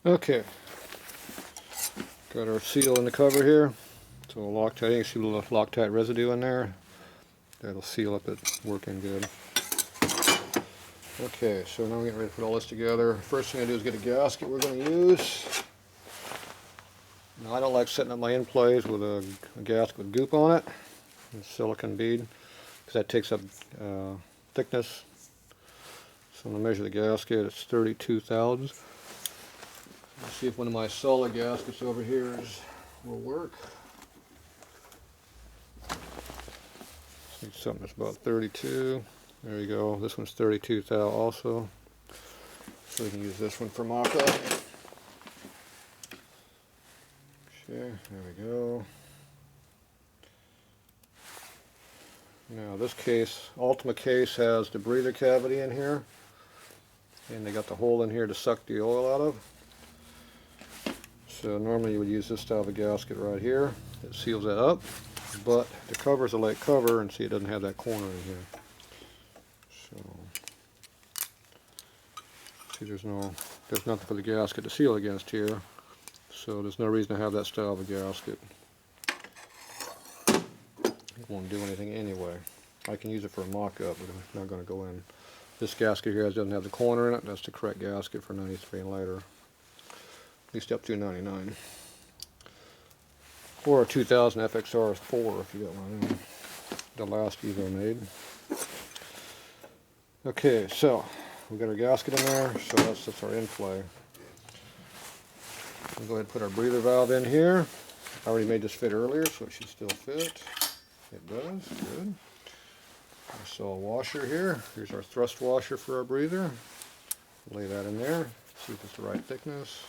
Okay, got our seal in the cover here. So Loctite, you can see a little Loctite residue in there. That'll seal up it working good. Okay, so now we're getting ready to put all this together. First thing I do is get a gasket we're going to use. Now I don't like setting up my end plays with a gasket with goop on it, a silicone bead, because that takes up thickness. So I'm going to measure the gasket. It's 32 thousandths. Let's see if one of my solid gaskets over here will work. Need something that's about 32. There you go. This one's 32 thou also. So we can use this one for mock-up. Okay, there we go. Now this case, Ultima case, has the breather cavity in here. And they got the hole in here to suck the oil out of. So normally you would use this style of a gasket right here. It seals that up. But the cover is a light cover, and see it doesn't have that corner in here. So, see there's nothing for the gasket to seal against here. So there's no reason to have that style of a gasket. It won't do anything anyway. I can use it for a mock-up, but it's not going to go in. This gasket here doesn't have the corner in it. That's the correct gasket for 93 and later. At least up to 99. Or a 2000 FXR4 if you got one. The last Evo made. Okay, so we got our gasket in there, so that's our in play. We'll go ahead and put our breather valve in here. I already made this fit earlier, so it should still fit. It does, good. I saw a washer here. Here's our thrust washer for our breather. Lay that in there, see if it's the right thickness.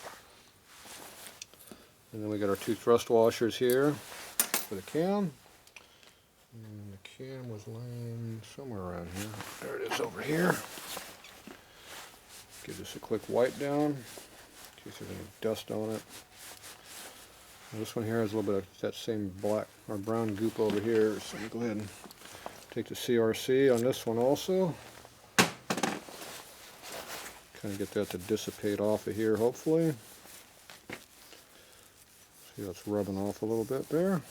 And then we got our two thrust washers here for the cam. And the cam was laying somewhere around here. There it is over here. Give this a quick wipe down in case there's any dust on it. And this one here has a little bit of that same black or brown goop over here. So we go ahead and take the CRC on this one also. Kind of get that to dissipate off of here hopefully. See how it's rubbing off a little bit there.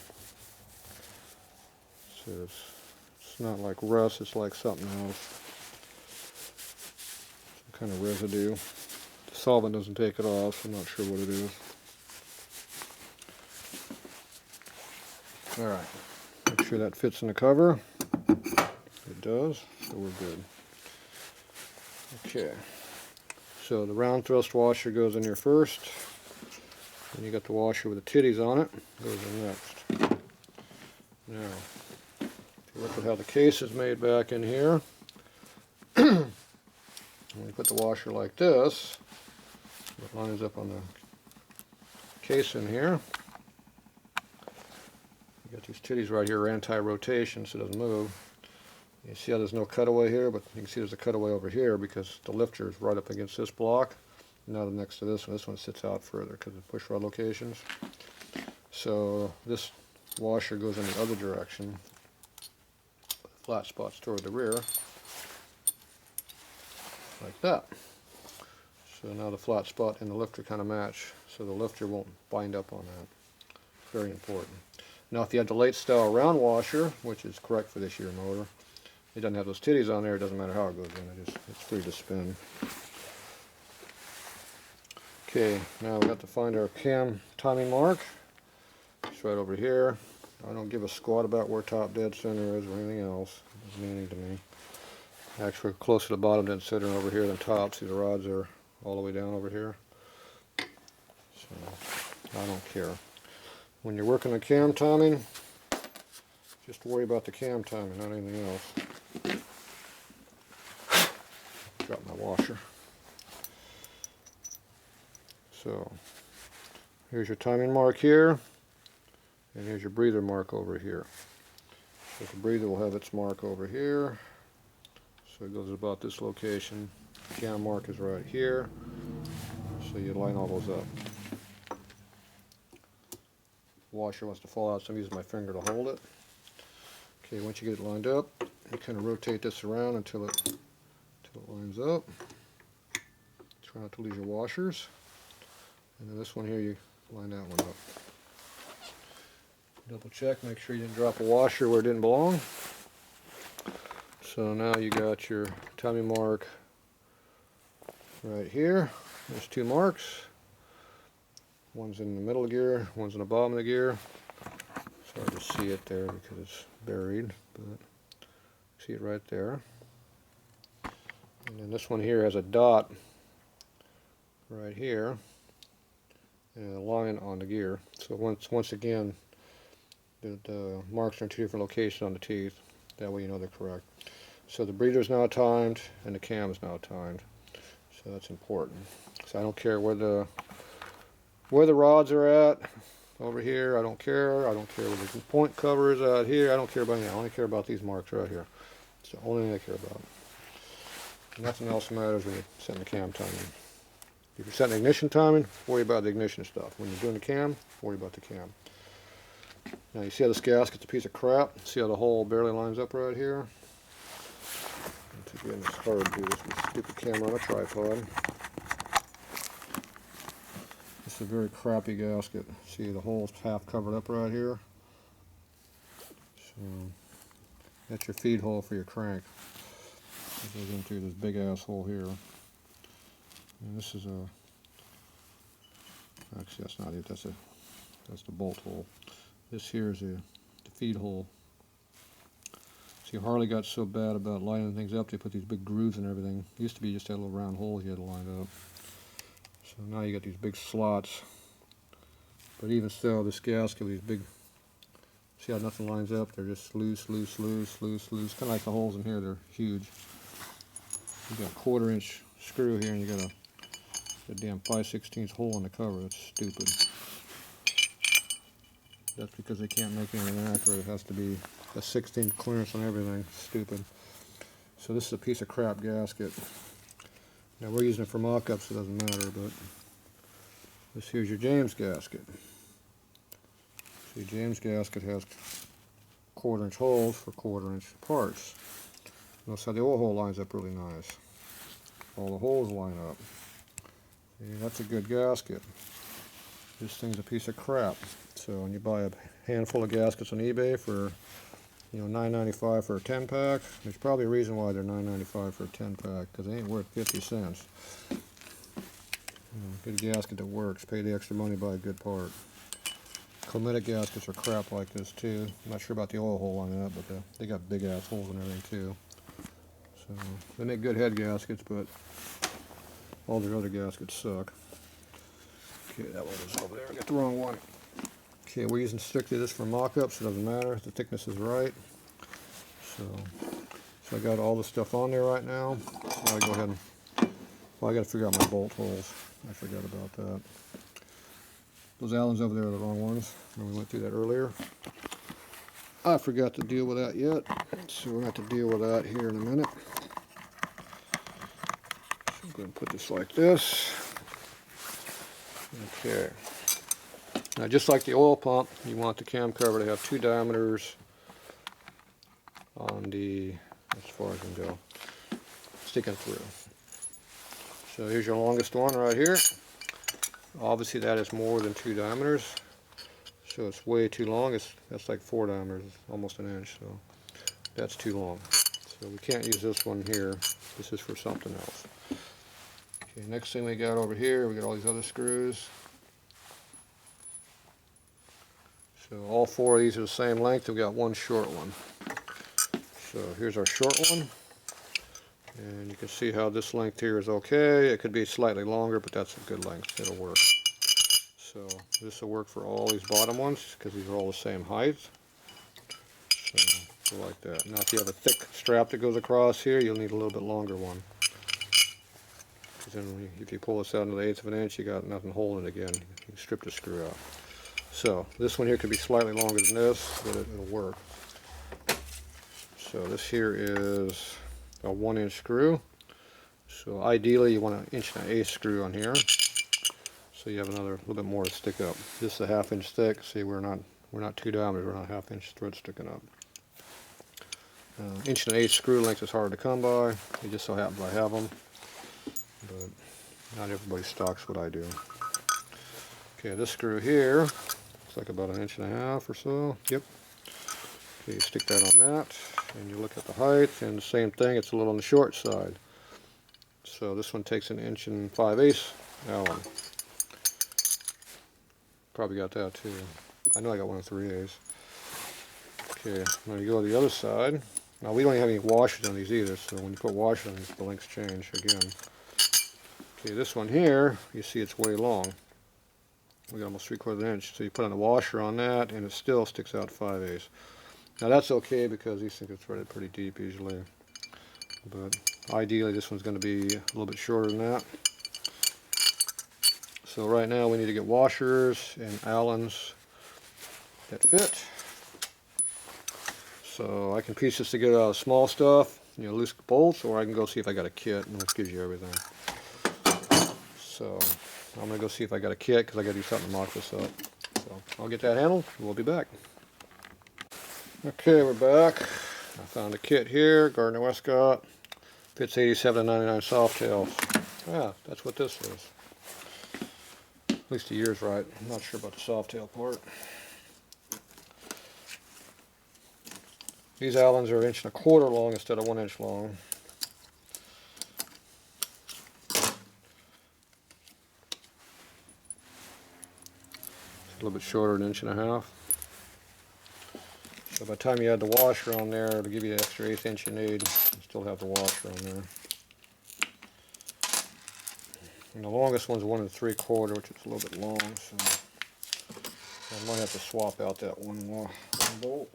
So it's not like rust, it's like something else. Some kind of residue. The solvent doesn't take it off, so I'm not sure what it is. Alright, make sure that fits in the cover. It does, so we're good. Okay, so the round thrust washer goes in here first. And you got the washer with the titties on it, goes in next. Now, if you look at how the case is made back in here, when you put the washer like this, it lines up on the case in here. You got these titties right here, anti-rotation, so it doesn't move. You see how there's no cutaway here, but you can see there's a cutaway over here because the lifter is right up against this block. Now next to this one sits out further because of push rod locations. So this washer goes in the other direction. Flat spots toward the rear. Like that. So now the flat spot and the lifter kind of match. So the lifter won't bind up on that. Very important. Now if you have the late style round washer, which is correct for this year motor, it doesn't have those titties on there, it doesn't matter how it goes in, it's free to spin. Okay, now we have to find our cam timing mark. It's right over here. I don't give a squat about where top dead center is or anything else. It doesn't mean anything to me. Actually, we're closer to the bottom dead center over here than top. See, the rods are all the way down over here. So, I don't care. When you're working on cam timing, just worry about the cam timing, not anything else. Got my washer. So, here's your timing mark here, and here's your breather mark over here. So the breather will have its mark over here. So it goes about this location. The cam mark is right here. So you line all those up. Washer wants to fall out, so I'm using my finger to hold it. Okay, once you get it lined up, you kind of rotate this around until it lines up. Try not to lose your washers. And then this one here, you line that one up. Double check, make sure you didn't drop a washer where it didn't belong. So now you got your timing mark right here. There's two marks. One's in the middle of the gear, one's in the bottom of the gear. It's hard to see it there because it's buried, but see it right there. And then this one here has a dot right here and a line on the gear. So once again, the marks are in two different locations on the teeth. That way you know they're correct. So the breather is now timed and the cam is now timed. So that's important. So I don't care where the rods are at over here. I don't care. I don't care where the point cover is out here. I don't care about anything. I only care about these marks right here. It's the only thing I care about. Nothing else matters when you're setting the cam timing. If you're setting the ignition timing, worry about the ignition stuff. When you're doing the cam, worry about the cam. Now you see how this gasket's a piece of crap? See how the hole barely lines up right here? Once again, it's hard to do this with a stupid camera on a tripod. This is a very crappy gasket. See the hole's half covered up right here? So that's your feed hole for your crank. It goes into this big ass hole here. And this is a, actually that's not it, that's the bolt hole. This here is the feed hole. See, Harley got so bad about lining things up, they put these big grooves and everything. It used to be just that little round hole you had to line up. So now you got these big slots. But even still, this gasket with these big, see how nothing lines up? They're just loose, loose, loose, loose, loose. Kind of like the holes in here, they're huge. You got a 1/4 inch screw here and you got a damn 5/16 hole in the cover. That's stupid. That's because they can't make anything accurate. It has to be a 16 clearance on everything. Stupid. So this is a piece of crap gasket. Now we're using it for mock-ups, so it doesn't matter, but this here's your James gasket. See, James gasket has 1/4 inch holes for 1/4 inch parts. Notice how the oil hole lines up really nice. All the holes line up. See, that's a good gasket. This thing's a piece of crap. So when you buy a handful of gaskets on eBay for, you know, $9.95 for a 10-pack, there's probably a reason why they're $9.95 for a 10-pack, because they ain't worth 50 cents. Get a gasket that works. Pay the extra money, buy a good part. Chromatic gaskets are crap like this too. I'm not sure about the oil hole on that, but they got big ass holes and everything too. So they make good head gaskets, but all their other gaskets suck. Okay, that one was over there. I got the wrong one. Okay, we're using strictly this for mock-ups. It doesn't matter. The thickness is right. So I got all the stuff on there right now. Now I go ahead and, well, I got to figure out my bolt holes. I forgot about that. Those Allens over there are the wrong ones. We went through that earlier. I forgot to deal with that yet, so we're going to have to deal with that here in a minute. So I'm going to put this like this. Okay. Now, just like the oil pump, you want the cam cover to have 2 diameters on the, as far as it can go, sticking through. So here's your longest one right here. Obviously that is more than 2 diameters, so it's way too long. That's like 4 diameters, almost an inch, so that's too long. So we can't use this one here. This is for something else. Okay, next thing we got over here, we got all these other screws. So all 4 of these are the same length. We've got one short one. So here's our short one. And you can see how this length here is okay. It could be slightly longer, but that's a good length. It'll work. So this will work for all these bottom ones because these are all the same height. So like that. Now if you have a thick strap that goes across here, you'll need a little bit longer one. Because then if you pull this out into the 1/8 of an inch, you got nothing holding it again. You can strip the screw out. So this one here could be slightly longer than this, but it'll work. So this here is a 1-inch screw. So ideally you want an 1.1/8" screw on here, so you have another little bit more to stick up. This is a 1/2 inch thick. See, we're not 2 diameters. We're not 1/2 inch thread sticking up. 1.1/8" screw length is hard to come by. It just so happens I have them, but not everybody stocks what I do. Okay, this screw here looks like about 1.5 inches or so. Yep. Okay, you stick that on that, and you look at the height, and the same thing, it's a little on the short side. So this one takes 1 5/8 Allen. Probably got that too. I know I got 1 3/8. Okay, now you go to the other side. Now we don't have any washers on these either, so when you put washers on these, the lengths change again. Okay, this one here, you see it's way long. We got almost 3/4 inch. So you put on a washer on that, and it still sticks out 5/8. Now that's okay because these things are threaded pretty deep usually. But ideally this one's going to be a little bit shorter than that. So right now we need to get washers and Allens that fit. So I can piece this together out of small stuff, loose bolts, or I can go see if I got a kit, and this gives you everything. So I'm going to go see if I got a kit because I got to do something to mock this up. So I'll get that handled, and we'll be back. Okay, we're back. I found a kit here, Gardner Westcott. Fits 87 to 99 soft tails. Yeah, that's what this is. At least the year's right. I'm not sure about the soft tail part. These Allens are 1 1/4 inch long instead of 1 inch long. It's a little bit shorter, 1.5 inches. So by the time you add the washer on there, it'll give you the extra 1/8 inch you need. You still have the washer on there. And the longest one's 1 3/4, which is a little bit long, so I might have to swap out that one bolt.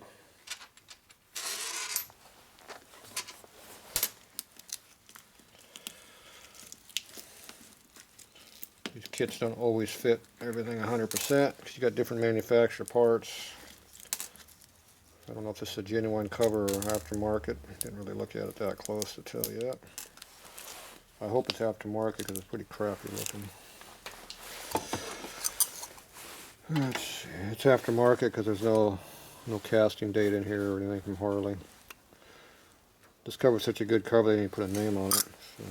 These kits don't always fit everything 100% because you got different manufacturer parts. I don't know if this is a genuine cover or aftermarket. Didn't really look at it that close to tell you that. I hope it's aftermarket because it's pretty crappy looking. Let's see. It's aftermarket because there's no casting date in here or anything from Harley. This cover's such a good cover they didn't put a name on it. So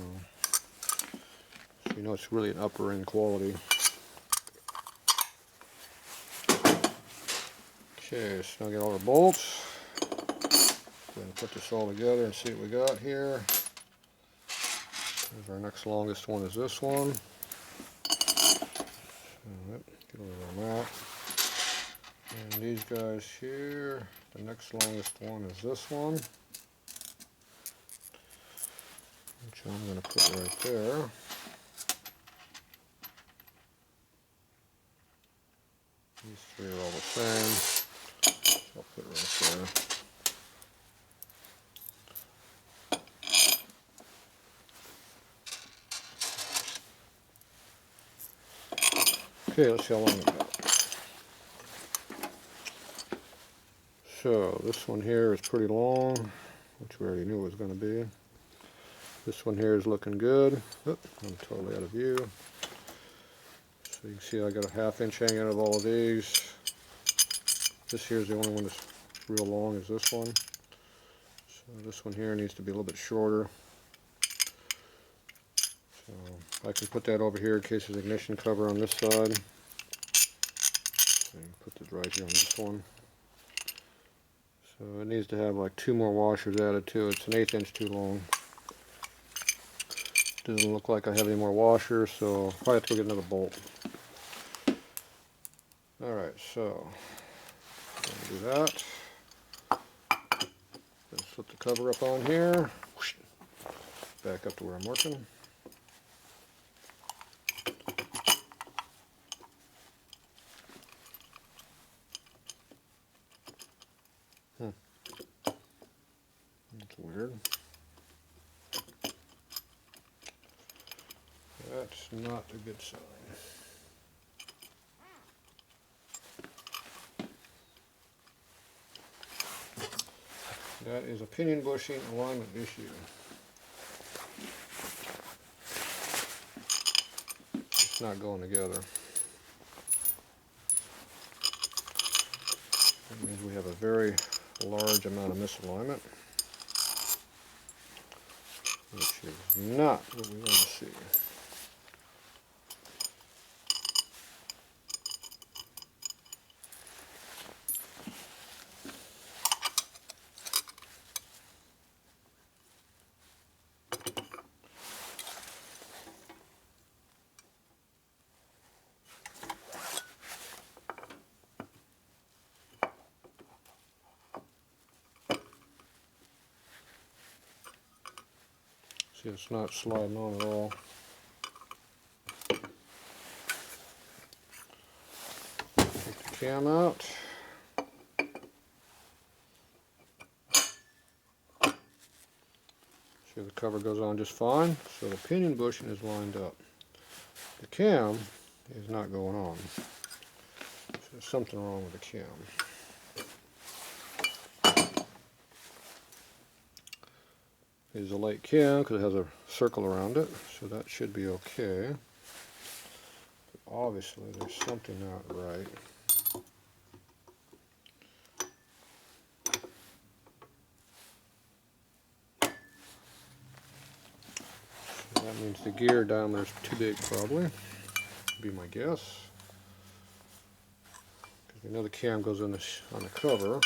you know it's really an upper end quality. Okay, so now get all our bolts. Go ahead and put this all together and see what we got here. Our next longest one is this one. Get over on that. And these guys here, the next longest one is this one, which I'm going to put right there. These three are all the same, so I'll put it right there. Okay, let's see how long we got. So this one here is pretty long, which we already knew it was going to be. This one here is looking good. Oop, I'm totally out of view. So you can see I got a 1/2 inch hanging out of all of these. This here is the only one that's real long is this one. So this one here needs to be a little bit shorter. So I can put that over here in case there's ignition cover on this side. And put this right here on this one. So it needs to have like 2 more washers added to it. It's 1/8 inch too long. Doesn't look like I have any more washers, so I'll probably have to go get another bolt. Alright, so do that. Let's flip the cover up on here. Back up to where I'm working. That's weird. That's not a good sign. That is a pinion bushing alignment issue. It's not going together. That means we have a very large amount of misalignment, which is not what we want to see. See, it's not sliding on at all. Take the cam out. See, the cover goes on just fine, so the pinion bushing is lined up. The cam is not going on. So there's something wrong with the cam. Is a light cam because it has a circle around it, so that should be okay. But obviously there's something not right. So that means the gear diameter is too big, probably. Would be my guess. Because we know the cam goes on the cover.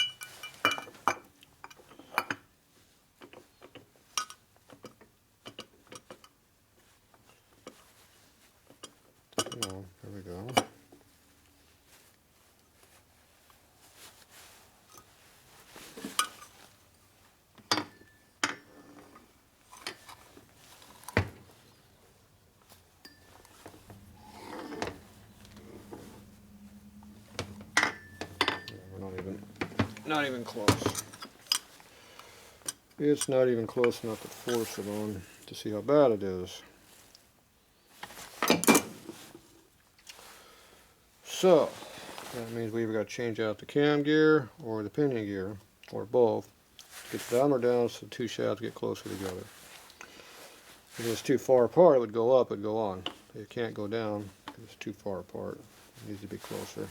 Oh, there we go. Not even close. It's not even close enough to force it on to see how bad it is. So, that means we either got to change out the cam gear or the pinion gear, or both. Get the diameter down so the two shafts get closer together. If it's too far apart, it would go up, it would go on. It can't go down because it's too far apart. It needs to be closer.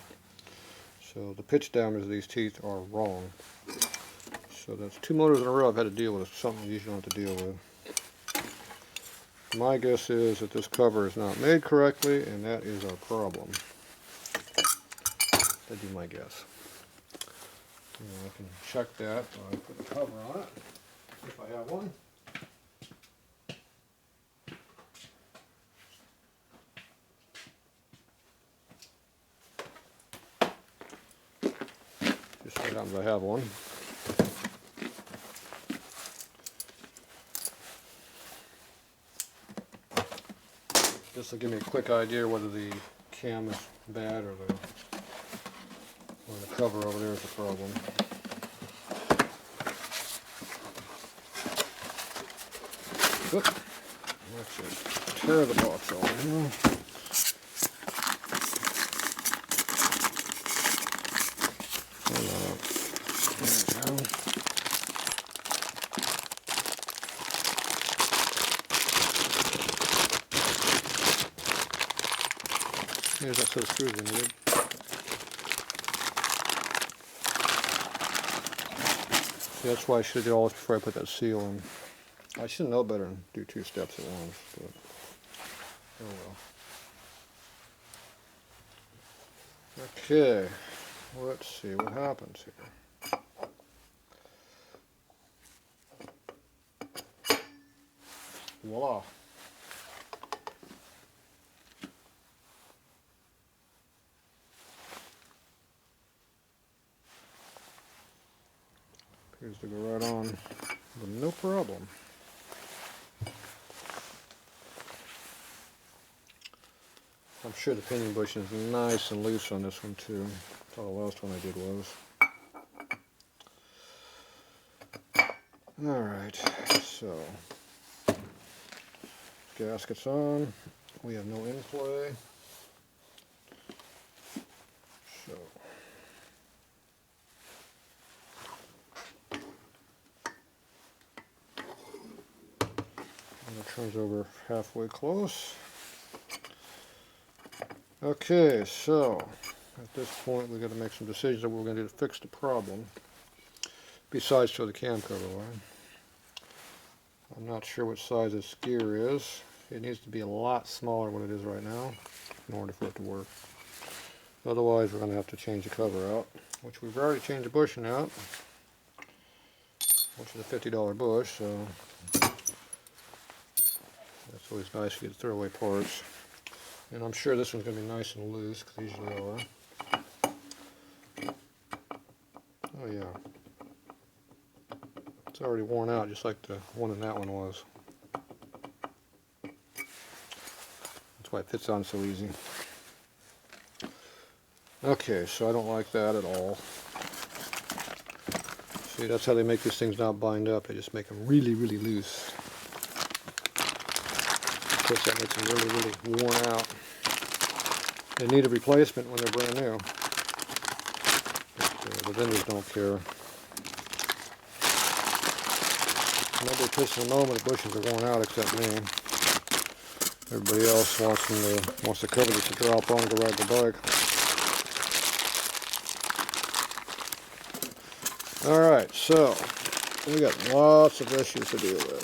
So the pitch diameters of these teeth are wrong. So that's 2 motors in a row I've had to deal with. Something you usually don't have to deal with. My guess is that this cover is not made correctly, and that is our problem. That'd be my guess. And I can check that while I put the cover on it, if I have one. Just so happens I have one. This will give me a quick idea whether the cam is bad or the cover over there is the problem. Oop. Let's just tear the box off. Here's that set of screws in here. See, that's why I should do all this before I put that seal in. I should know better and do 2 steps at once, but oh well. Okay, let's see what happens here. Voila. Appears to go right on, but no problem. I'm sure the pinion bushing is nice and loose on this one too. I thought the last one I did was. Alright, so gasket's on. We have no in-play. So and it turns over halfway close. Okay, so at this point we've got to make some decisions on what we're going to do to fix the problem, besides throw the cam cover away. I'm not sure what size this gear is. It needs to be a lot smaller than what it is right now in order for it to work. Otherwise we're going to have to change the cover out, which we've already changed the bushing out, which is a $50 bush, so that's always nice to get throwaway parts. And I'm sure this one's going to be nice and loose, because they usually are. Oh yeah. It's already worn out, just like the one in that one was. why it fits on so easy. Okay, so I don't like that at all. See, that's how they make these things not bind up. They just make them really, really loose. Of course, that makes them really, really worn out. They need a replacement when they're brand new. But the vendors don't care. Nobody pisses them over, the bushes are worn out except me. Everybody else wants the cover just to drop on and go ride the bike. Alright, so we got lots of issues to deal with.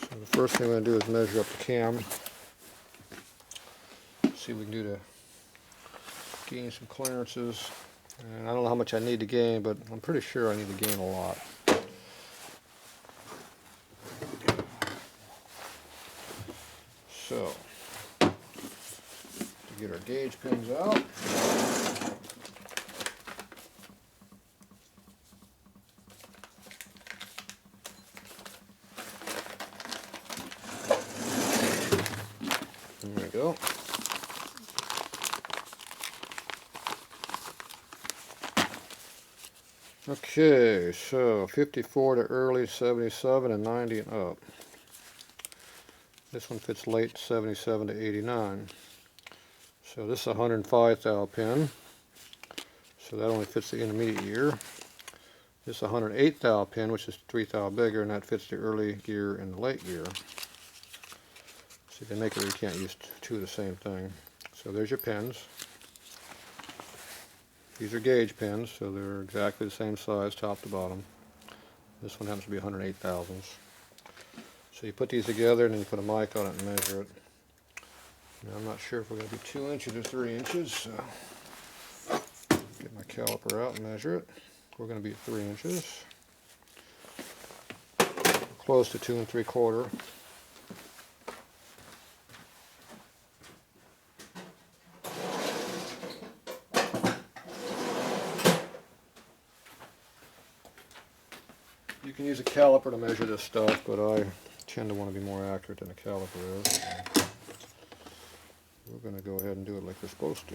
So the first thing we're going to do is measure up the cam. See what we can do to gain some clearances. And I don't know how much I need to gain, but I'm pretty sure I need to gain a lot. So, to get our gauge pins out. There we go. Okay, so 54 to early 77 and 90 and up. This one fits late 77 to 89. So this is a 105 thou pin. So that only fits the intermediate gear. This is a 108 thou pin, which is 3 thou bigger, and that fits the early gear and the late gear. See, they make it where you can't use two of the same thing. So there's your pins. These are gauge pins, so they're exactly the same size, top to bottom. This one happens to be 108 thousandths. So you put these together, and then you put a mic on it and measure it. Now, I'm not sure if we're going to be 2 inches or 3 inches, so get my caliper out and measure it. We're going to be at 3 inches. Close to 2 3/4. You can use a caliper to measure this stuff, but I tend to want to be more accurate than a caliper is. So we're going to go ahead and do it like we're supposed to.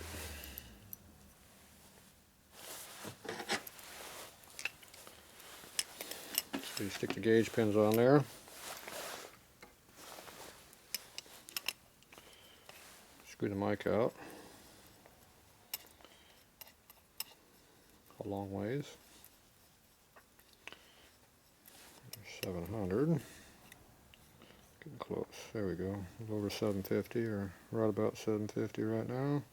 So you stick the gauge pins on there. Screw the mic out a long ways. 700. Getting close. There we go. A little over 750, or right about 750 right now.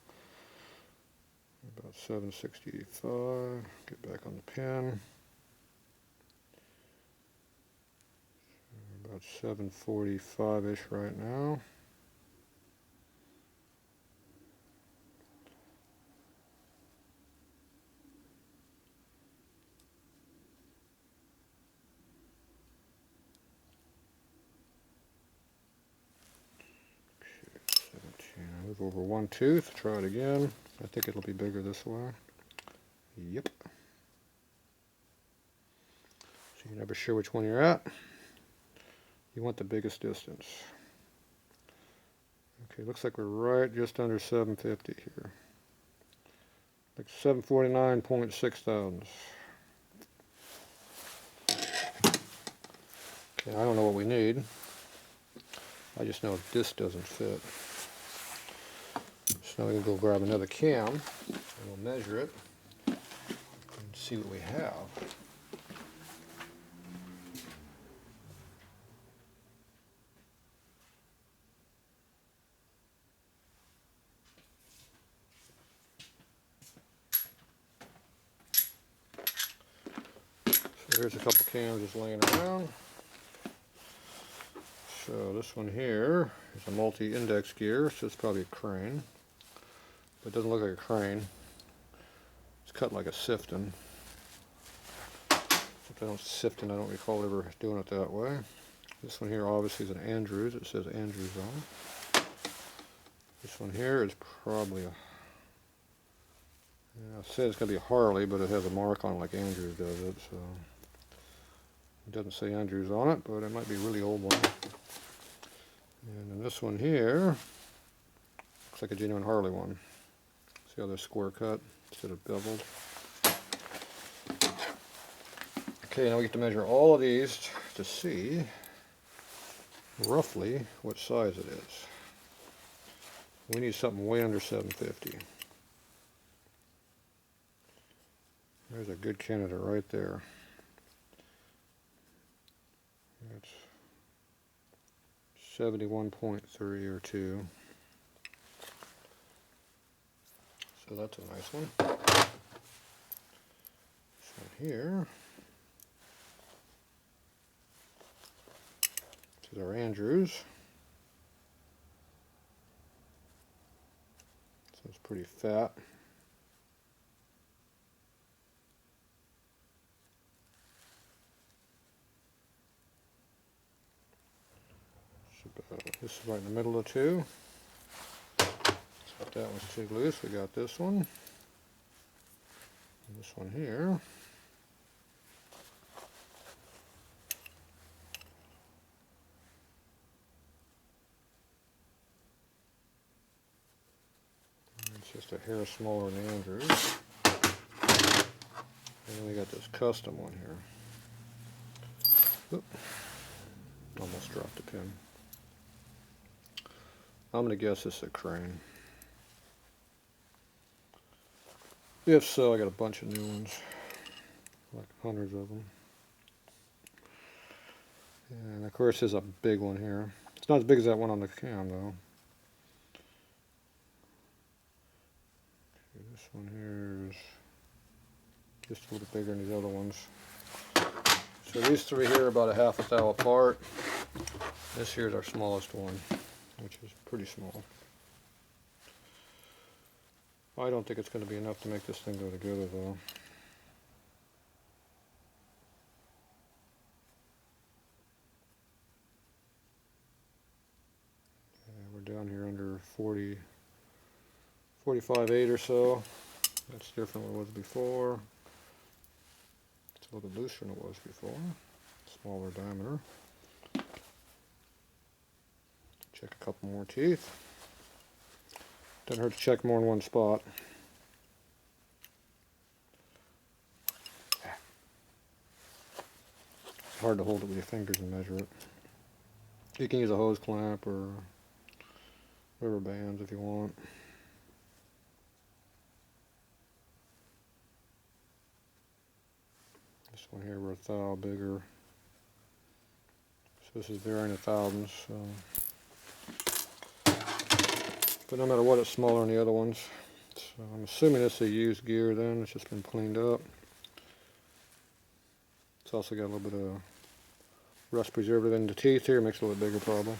About 765. Get back on the pin. About 745-ish right now. Move over one tooth, try it again. I think it'll be bigger this way. Yep. So you're never sure which one you're at. You want the biggest distance. Okay, looks like we're right just under 750 here. Like 749.6 thousandths. Okay, I don't know what we need. I just know this doesn't fit. So now we can go grab another cam, and we'll measure it, and see what we have. So here's a couple cams just laying around. So this one here is a multi-index gear, so it's probably a crane. But it doesn't look like a crane. It's cut like a sifton. If I don't sifton, I don't recall ever doing it that way. This one here obviously is an Andrews. It says Andrews on it. This one here is probably a, yeah, it says it's going to be a Harley, but it has a mark on it like Andrews does it. So It doesn't say Andrews on it, but it might be a really old one. And then this one here looks like a genuine Harley one. See how they're square cut instead of beveled. Okay, now we get to measure all of these to see roughly what size it is. We need something way under 750. There's a good candidate right there. That's 71.3 or 2. So that's a nice one. This one here. This is our Andrews. So it's pretty fat. This is right in the middle of the two. But that one's too loose. We got this one. And this one here. It's just a hair smaller than Andrews. And then we got this custom one here. Oop. Almost dropped the pin. I'm going to guess this is a crane. If so, I got a bunch of new ones, like hundreds of them. And of course, there's a big one here. It's not as big as that one on the cam, though. Okay, this one here is just a little bigger than these other ones. So these three here are about a half a thou apart. This here is our smallest one, which is pretty small. I don't think it's going to be enough to make this thing go together, though. Yeah, we're down here under 40, 45.8 or so. That's different than it was before. It's a little bit looser than it was before. Smaller diameter. Check a couple more teeth. Doesn't hurt to check more in one spot. It's hard to hold it with your fingers and measure it. You can use a hose clamp or rubber bands if you want. This one here we're a thou bigger. So this is varying in thousandths. So. But no matter what, it's smaller than the other ones. So I'm assuming this is a used gear then. It's just been cleaned up. It's also got a little bit of rust preservative in the teeth here. Makes it a little bit bigger problem.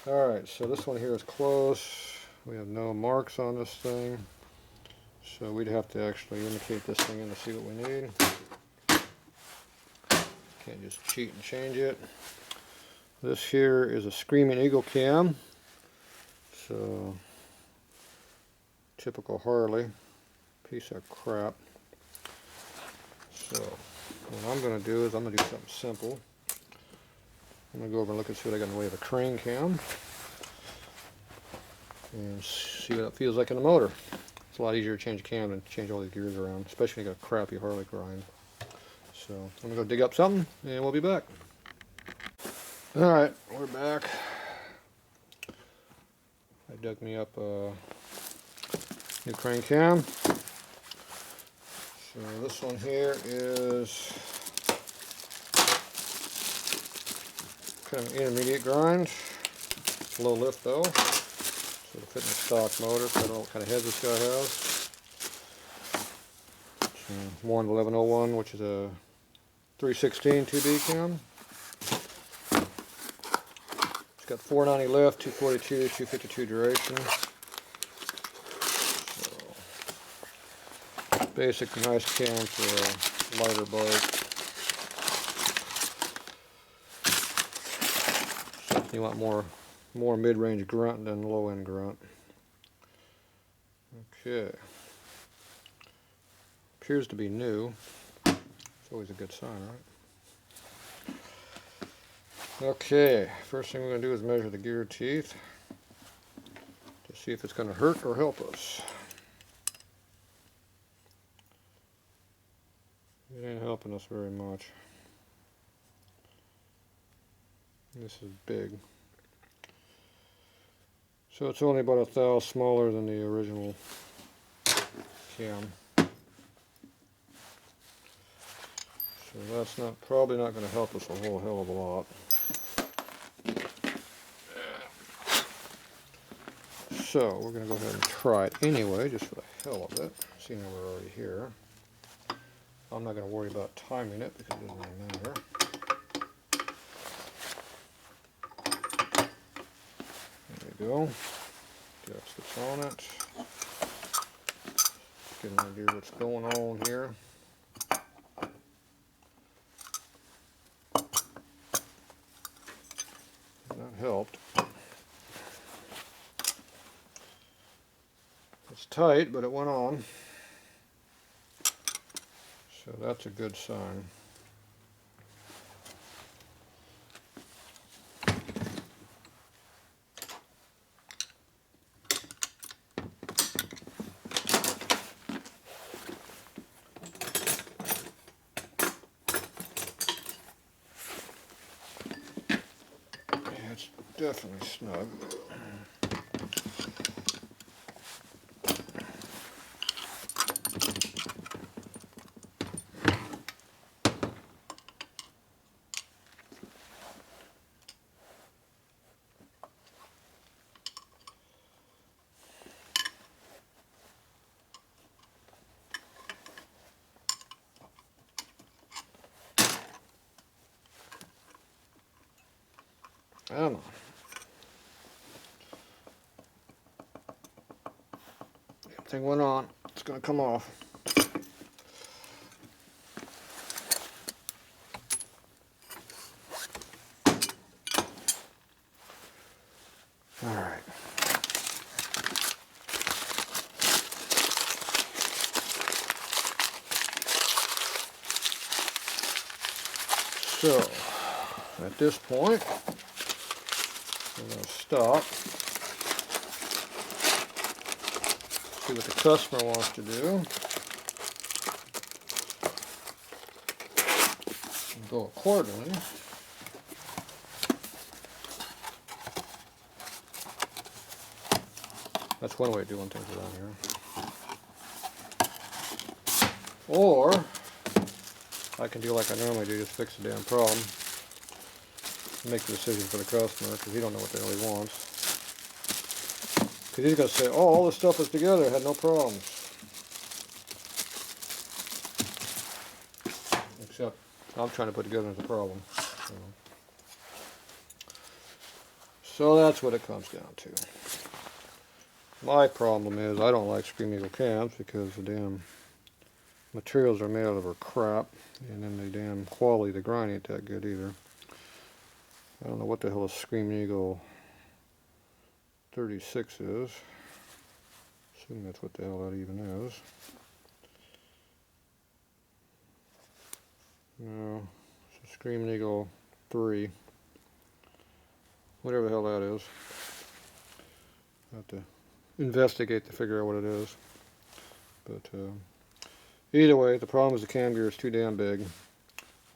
Alright, so this one here is close. We have no marks on this thing. So we'd have to actually indicate this thing in to see what we need. Can't just cheat and change it. This here is a Screaming Eagle cam. So, typical Harley, piece of crap. So, what I'm going to do is I'm going to do something simple. I'm going to go over and look and see what I got in the way of a crane cam. And see what it feels like in the motor. It's a lot easier to change a cam than change all these gears around, especially when you got a crappy Harley grind. So, I'm going to go dig up something, and we'll be back. Alright, we're back. I dug me up a new crane cam. So this one here is kind of an intermediate grind. It's low lift though, so it'll fit in the stock motor. So I don't know what kind of head this guy has. It's 1101, which is a 316 2B cam. It's got 490 lift, 242, 252 duration. So, basic, nice cam for a lighter bike. So you want more mid-range grunt than low-end grunt. Okay. Appears to be new. It's always a good sign, right? Okay, first thing we're going to do is measure the gear teeth to see if it's going to hurt or help us. It ain't helping us very much. This is big. So it's only about 1/1000 smaller than the original cam. So that's probably not going to help us a whole hell of a lot. So we're going to go ahead and try it anyway, just for the hell of it, seeing that we're already here. I'm not going to worry about timing it because it doesn't really matter. There we go. That's what's on it. Get an idea what's going on here. That helped. It's tight, but it went on. So that's a good sign. Yeah, it's definitely snug. Come on. Thing went on. It's going to come off. All right. So, at this point, we're going to stop. See what the customer wants to do. And go accordingly. That's one way of doing things around here. Or I can do like I normally do, just fix the damn problem. Make the decision for the customer because he don't know what the hell he wants. Because he's going to say, oh, all this stuff is together, had no problems. Except I'm trying to put together the problem. So that's what it comes down to. My problem is I don't like Scream Eagle cams because the damn materials are made out of are crap. And then the damn quality of the grind ain't that good either. I don't know what the hell a Scream Eagle 36 is. Assume that's what the hell that even is. No, it's a Scream Eagle 3. Whatever the hell that is. I have to investigate to figure out what it is. But either way, the problem is the cam gear is too damn big.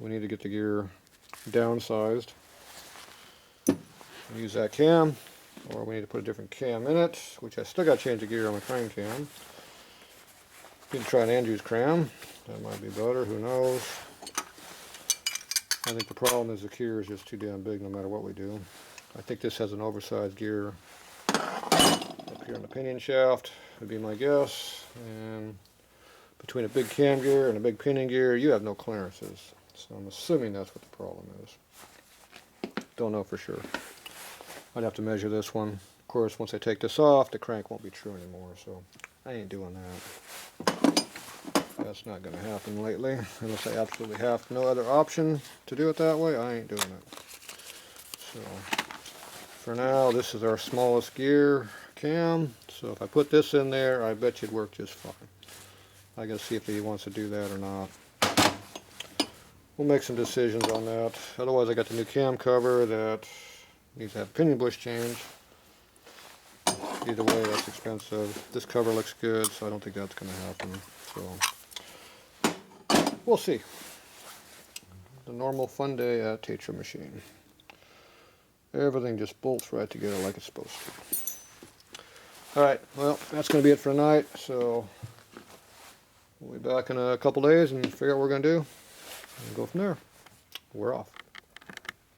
We need to get the gear downsized. Use that cam. Or we need to put a different cam in it, which I still got to change the gear on my crane cam. You can try an Andrews cam. That might be better, who knows. I think the problem is the gear is just too damn big no matter what we do. I think this has an oversized gear up here in the pinion shaft, would be my guess. And between a big cam gear and a big pinion gear, you have no clearances. So I'm assuming that's what the problem is. Don't know for sure. I'd have to measure this one. Of course, once I take this off, the crank won't be true anymore, so I ain't doing that. That's not going to happen lately, unless I absolutely have no other option to do it that way. I ain't doing it. So, for now, this is our smallest gear cam, so if I put this in there, I bet you'd work just fine. I gotta see if he wants to do that or not. we'll make some decisions on that. Otherwise, I got the new cam cover that needs to have pinion bush change. Either way, that's expensive. This cover looks good, so I don't think that's going to happen. So we'll see. The normal fun day at Tatro machine. Everything just bolts right together like it's supposed to. Alright, well, that's going to be it for tonight. So we'll be back in a couple days and figure out what we're going to do. And go from there. We're off.